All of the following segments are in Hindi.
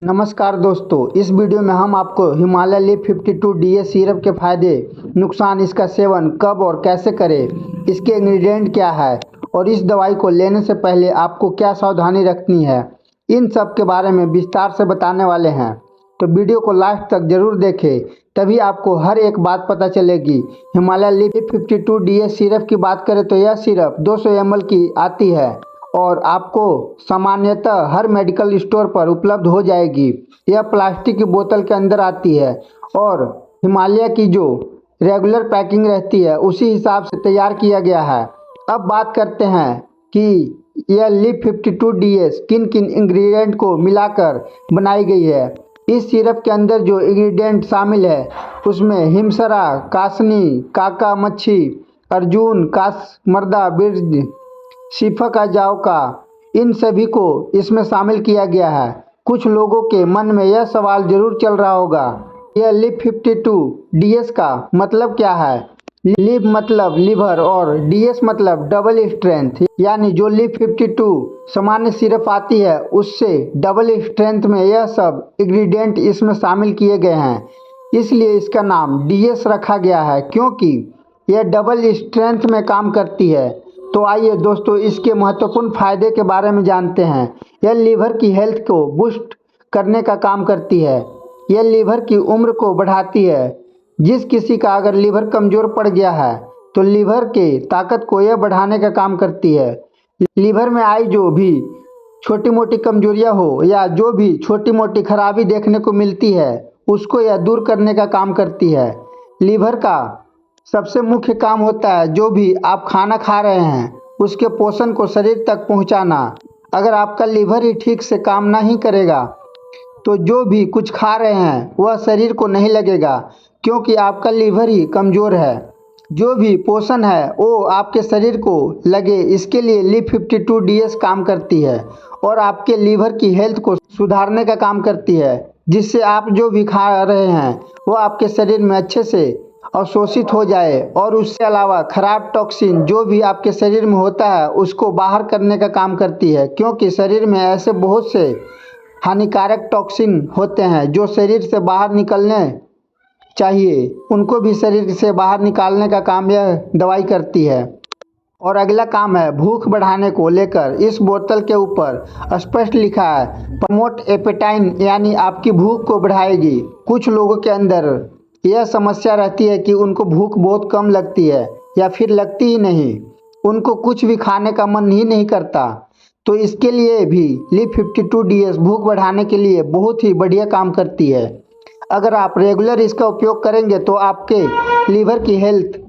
नमस्कार दोस्तों, इस वीडियो में हम आपको हिमालय लीफ 52 डीएस सिरप के फायदे, नुकसान, इसका सेवन कब और कैसे करें, इसके इंग्रेडिएंट क्या है और इस दवाई को लेने से पहले आपको क्या सावधानी रखनी है, इन सब के बारे में विस्तार से बताने वाले हैं। तो वीडियो को लास्ट तक जरूर देखें, तभी आपको हर एक बात पता चलेगी। हिमालय लीफ 52 डीएस सिरप की बात करें तो यह सिरप 200 ml की आती है और आपको सामान्यतः हर मेडिकल स्टोर पर उपलब्ध हो जाएगी। यह प्लास्टिक की बोतल के अंदर आती है और हिमालय की जो रेगुलर पैकिंग रहती है उसी हिसाब से तैयार किया गया है। अब बात करते हैं कि यह लीफ 52 डीएस किन किन इंग्रेडिएंट को मिलाकर बनाई गई है। इस सिरप के अंदर जो इंग्रेडिएंट शामिल है उसमें हिमसरा, कासनी, काका मच्छी, अर्जुन, कासमर्दा, बिर्ज, सीफा का जाव का, इन सभी को इसमें शामिल किया गया है। कुछ लोगों के मन में यह सवाल जरूर चल रहा होगा, यह लीफ 52 डीएस का मतलब क्या है। लीफ मतलब लीवर और डीएस मतलब डबल स्ट्रेंथ, यानी जो लीफ 52 सामान्य सिरप आती है उससे डबल स्ट्रेंथ में यह सब इंग्रेडिएंट इसमें शामिल किए गए हैं, इसलिए इसका नाम डीएस रखा गया है क्योंकि यह डबल स्ट्रेंथ में काम करती है। तो आइए दोस्तों, इसके महत्वपूर्ण फायदे के बारे में जानते हैं। यह लीवर की हेल्थ को बूस्ट करने का काम करती है। यह लीवर की उम्र को बढ़ाती है। जिस किसी का अगर लीवर कमज़ोर पड़ गया है तो लीवर के ताकत को यह बढ़ाने का काम करती है। लीवर में आई जो भी छोटी मोटी कमजोरियां हो या जो भी छोटी मोटी खराबी देखने को मिलती है उसको यह दूर करने का काम करती है। लीवर का सबसे मुख्य काम होता है जो भी आप खाना खा रहे हैं उसके पोषण को शरीर तक पहुंचाना। अगर आपका लीवर ही ठीक से काम नहीं करेगा तो जो भी कुछ खा रहे हैं वह शरीर को नहीं लगेगा क्योंकि आपका लीवर ही कमज़ोर है। जो भी पोषण है वो आपके शरीर को लगे, इसके लिए लीफ 52 डीएस काम करती है और आपके लीवर की हेल्थ को सुधारने का काम करती है, जिससे आप जो भी खा रहे हैं वो आपके शरीर में अच्छे से अवशोषित हो जाए और उसके अलावा खराब टॉक्सिन जो भी आपके शरीर में होता है उसको बाहर करने का काम करती है, क्योंकि शरीर में ऐसे बहुत से हानिकारक टॉक्सिन होते हैं जो शरीर से बाहर निकलने चाहिए, उनको भी शरीर से बाहर निकालने का काम यह दवाई करती है। और अगला काम है भूख बढ़ाने को लेकर। इस बोतल के ऊपर स्पष्ट लिखा है प्रमोट एपेटाइन, यानी आपकी भूख को बढ़ाएगी। कुछ लोगों के अंदर यह समस्या रहती है कि उनको भूख बहुत कम लगती है या फिर लगती ही नहीं, उनको कुछ भी खाने का मन ही नहीं करता, तो इसके लिए भी लीफ 52 डीएस भूख बढ़ाने के लिए बहुत ही बढ़िया काम करती है। अगर आप रेगुलर इसका उपयोग करेंगे तो आपके लीवर की हेल्थ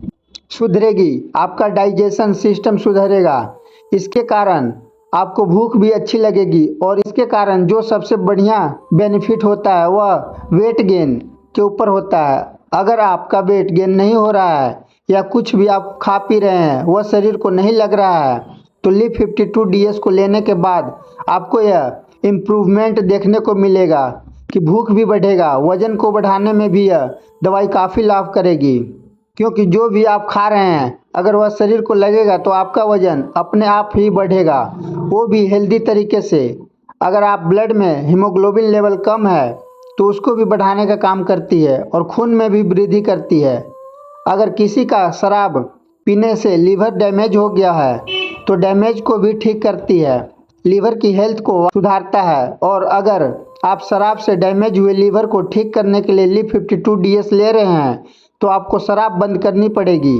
सुधरेगी, आपका डाइजेशन सिस्टम सुधरेगा, इसके कारण आपको भूख भी अच्छी लगेगी और इसके कारण जो सबसे बढ़िया बेनिफिट होता है वह वेट गेन के ऊपर होता है। अगर आपका वेट गेन नहीं हो रहा है या कुछ भी आप खा पी रहे हैं वह शरीर को नहीं लग रहा है तो लीफ 52 डीएस को लेने के बाद आपको यह इम्प्रूवमेंट देखने को मिलेगा कि भूख भी बढ़ेगा। वजन को बढ़ाने में भी यह दवाई काफ़ी लाभ करेगी, क्योंकि जो भी आप खा रहे हैं अगर वह शरीर को लगेगा तो आपका वजन अपने आप ही बढ़ेगा, वो भी हेल्दी तरीके से। अगर आप ब्लड में हीमोग्लोबिन लेवल कम है तो उसको भी बढ़ाने का काम करती है और खून में भी वृद्धि करती है। अगर किसी का शराब पीने से लीवर डैमेज हो गया है तो डैमेज को भी ठीक करती है, लीवर की हेल्थ को सुधारता है। और अगर आप शराब से डैमेज हुए लीवर को ठीक करने के लिए लीफ 52 डीएस ले रहे हैं तो आपको शराब बंद करनी पड़ेगी।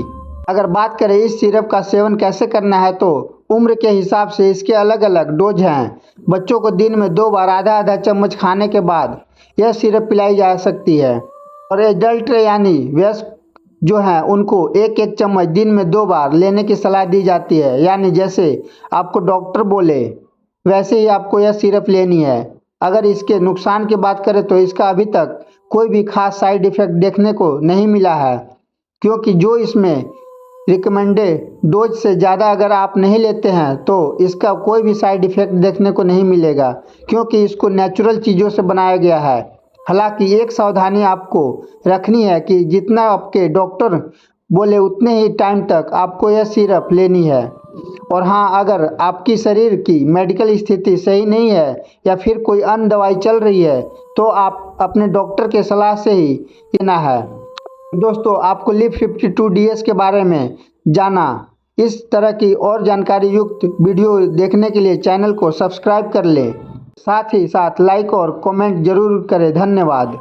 अगर बात करें इस सिरप का सेवन कैसे करना है तो उम्र के हिसाब से इसके अलग अलग डोज हैं। बच्चों को दिन में 2 बार आधा आधा चम्मच खाने के बाद यह सिरप पिलाई जा सकती है और एडल्ट यानी वयस्क जो हैं उनको एक एक चम्मच दिन में 2 बार लेने की सलाह दी जाती है, यानी जैसे आपको डॉक्टर बोले वैसे ही आपको यह सिरप लेनी है। अगर इसके नुकसान की बात करें तो इसका अभी तक कोई भी खास साइड इफ़ेक्ट देखने को नहीं मिला है, क्योंकि जो इसमें रिकमेंडेड डोज से ज़्यादा अगर आप नहीं लेते हैं तो इसका कोई भी साइड इफ़ेक्ट देखने को नहीं मिलेगा, क्योंकि इसको नेचुरल चीज़ों से बनाया गया है। हालांकि एक सावधानी आपको रखनी है कि जितना आपके डॉक्टर बोले उतने ही टाइम तक आपको यह सिरप लेनी है। और हाँ, अगर आपकी शरीर की मेडिकल स्थिति सही नहीं है या फिर कोई अन्य दवाई चल रही है तो आप अपने डॉक्टर के सलाह से ही लेना है। दोस्तों, आपको लिप 52 DS के बारे में जाना, इस तरह की और जानकारी युक्त वीडियो देखने के लिए चैनल को सब्सक्राइब कर लें। साथ ही साथ लाइक और कमेंट जरूर करें। धन्यवाद।